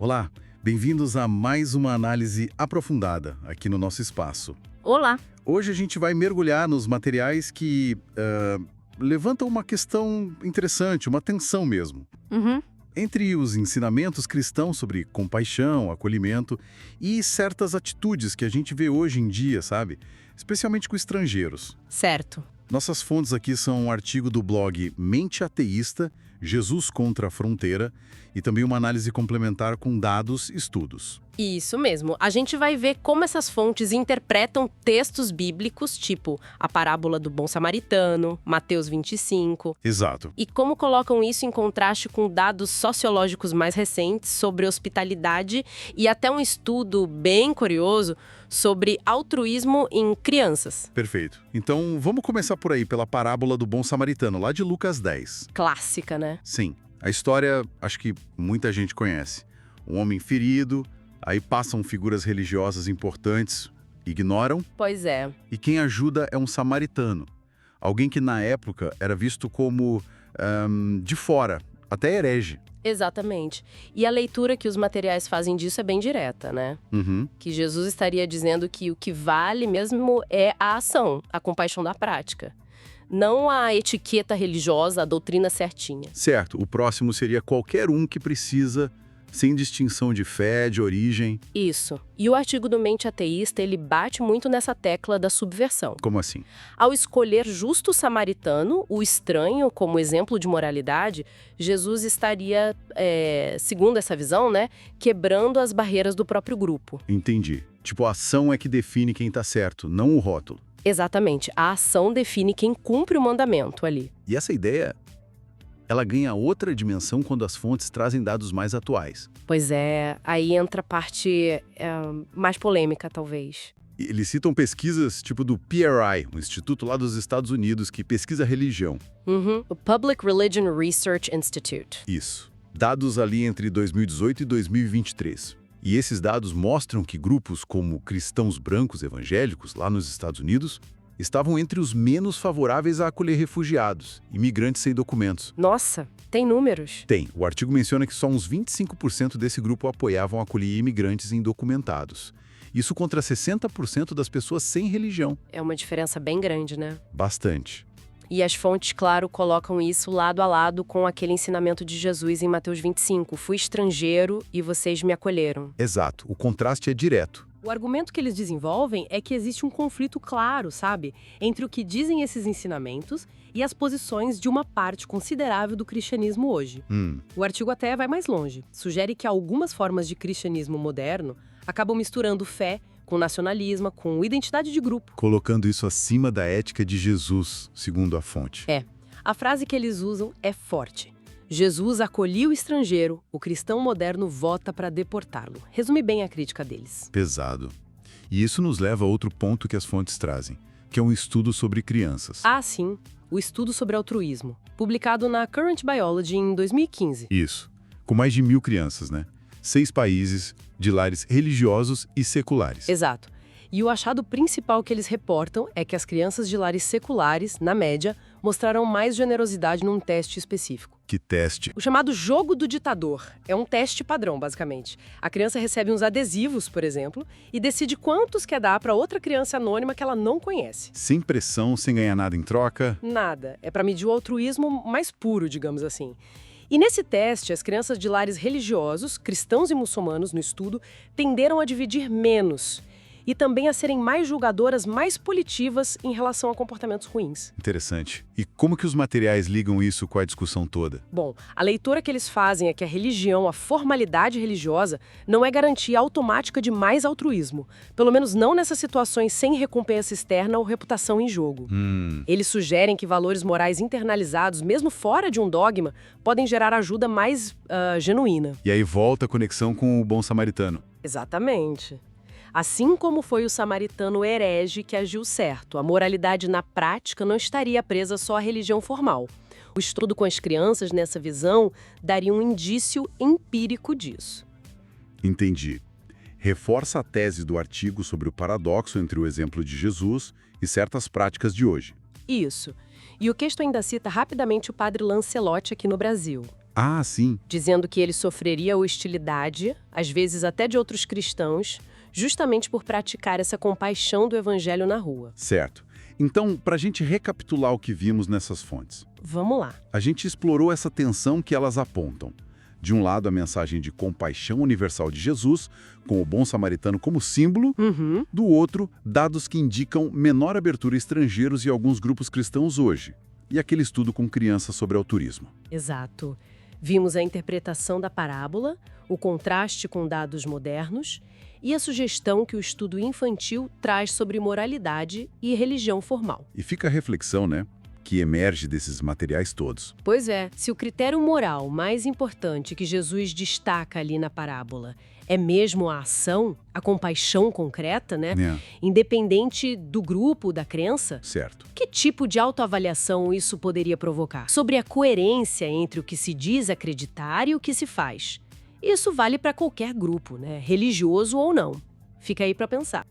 Olá, bem-vindos a mais uma análise aprofundada aqui no nosso espaço. Olá! Hoje a gente vai mergulhar nos materiais que levantam uma questão interessante, uma tensão mesmo. Uhum. Entre os ensinamentos cristãos sobre compaixão, acolhimento e certas atitudes que a gente vê hoje em dia, sabe? Especialmente com estrangeiros. Certo. Nossas fontes aqui são um artigo do blog Mente Ateísta, Jesus contra a Fronteira, e também uma análise complementar com dados e estudos. Isso mesmo. A gente vai ver como essas fontes interpretam textos bíblicos, tipo a parábola do bom samaritano, Mateus 25, Exato. e como colocam isso em contraste com dados sociológicos mais recentes sobre hospitalidade e até um estudo bem curioso sobre altruísmo em crianças. Perfeito. Então, vamos começar por aí, pela parábola do bom samaritano, lá de Lucas 10. Clássica, né? Sim, a história acho que muita gente conhece. Um homem ferido, aí passam figuras religiosas importantes, ignoram, Pois é. e quem ajuda é um samaritano. Alguém que na época era visto como de fora, até herege. Exatamente. E a leitura que os materiais fazem disso é bem direta, né? Uhum. Que Jesus estaria dizendo que o que vale mesmo é a ação, a compaixão da prática. Não a etiqueta religiosa, a doutrina certinha. Certo, o próximo seria qualquer um que precisa, sem distinção de fé, de origem. Isso. E o artigo do Mente Ateísta, ele bate muito nessa tecla da subversão. Como assim? Ao escolher justo samaritano, o estranho, como exemplo de moralidade, Jesus estaria, segundo essa visão, né, quebrando as barreiras do próprio grupo. Entendi. Tipo, a ação é que define quem tá certo, não o rótulo. Exatamente. A ação define quem cumpre o mandamento ali. E essa ideia, ela ganha outra dimensão quando as fontes trazem dados mais atuais. Pois é, aí entra a parte mais polêmica, talvez. E eles citam pesquisas tipo do PRI, um instituto lá dos Estados Unidos que pesquisa religião. Uhum. O Public Religion Research Institute. Isso. Dados ali entre 2018 e 2023. E esses dados mostram que grupos como cristãos brancos evangélicos, lá nos Estados Unidos, estavam entre os menos favoráveis a acolher refugiados, imigrantes sem documentos. Nossa, tem números. Tem. O artigo menciona que só uns 25% desse grupo apoiavam acolher imigrantes indocumentados. Isso contra 60% das pessoas sem religião. É uma diferença bem grande, né? Bastante. E as fontes, claro, colocam isso lado a lado com aquele ensinamento de Jesus em Mateus 25. Fui estrangeiro e vocês me acolheram. Exato. O contraste é direto. O argumento que eles desenvolvem é que existe um conflito claro, sabe, entre o que dizem esses ensinamentos e as posições de uma parte considerável do cristianismo hoje. O artigo até vai mais longe. Sugere que algumas formas de cristianismo moderno acabam misturando fé com nacionalismo, com identidade de grupo. Colocando isso acima da ética de Jesus, segundo a fonte. A frase que eles usam é forte. Jesus acolheu o estrangeiro, o cristão moderno vota para deportá-lo. Resume bem a crítica deles. Pesado. E isso nos leva a outro ponto que as fontes trazem, que é um estudo sobre crianças. Ah, sim, o estudo sobre altruísmo, publicado na Current Biology em 2015. Isso. Com mais de 1.000 crianças, né? 6 países, de lares religiosos e seculares. Exato. E o achado principal que eles reportam é que as crianças de lares seculares, na média, mostraram mais generosidade num teste específico. Que teste? O chamado jogo do ditador. É um teste padrão, basicamente. A criança recebe uns adesivos, por exemplo, e decide quantos quer dar para outra criança anônima que ela não conhece. Sem pressão, sem ganhar nada em troca? Nada. É para medir o altruísmo mais puro, digamos assim. E nesse teste, as crianças de lares religiosos, cristãos e muçulmanos no estudo, tenderam a dividir menos e também a serem mais julgadoras, mais punitivas em relação a comportamentos ruins. Interessante. E como que os materiais ligam isso com a discussão toda? Bom, a leitura que eles fazem é que a religião, a formalidade religiosa, não é garantia automática de mais altruísmo. Pelo menos não nessas situações sem recompensa externa ou reputação em jogo. Eles sugerem que valores morais internalizados, mesmo fora de um dogma, podem gerar ajuda mais genuína. E aí volta a conexão com o bom samaritano. Exatamente. Assim como foi o samaritano herege que agiu certo, a moralidade na prática não estaria presa só à religião formal. O estudo com as crianças nessa visão daria um indício empírico disso. Entendi. Reforça a tese do artigo sobre o paradoxo entre o exemplo de Jesus e certas práticas de hoje. Isso. E o texto ainda cita rapidamente o padre Lancelotti aqui no Brasil. Ah, sim. dizendo que ele sofreria hostilidade, às vezes até de outros cristãos, justamente por praticar essa compaixão do evangelho na rua. Certo. Então, para a gente recapitular o que vimos nessas fontes, Vamos lá. a gente explorou essa tensão que elas apontam. De um lado, a mensagem de compaixão universal de Jesus, com o bom samaritano como símbolo. Uhum. Do outro, dados que indicam menor abertura a estrangeiros e alguns grupos cristãos hoje. E aquele estudo com crianças sobre alturismo. Exato. Vimos a interpretação da parábola, o contraste com dados modernos e a sugestão que o estudo infantil traz sobre moralidade e religião formal. E fica a reflexão, né? Que emerge desses materiais todos. Pois é, se o critério moral mais importante que Jesus destaca ali na parábola é mesmo a ação, a compaixão concreta, né? Independente do grupo, da crença, Certo. que tipo de autoavaliação isso poderia provocar? Sobre a coerência entre o que se diz acreditar e o que se faz. Isso vale para qualquer grupo, né? Religioso ou não. Fica aí para pensar.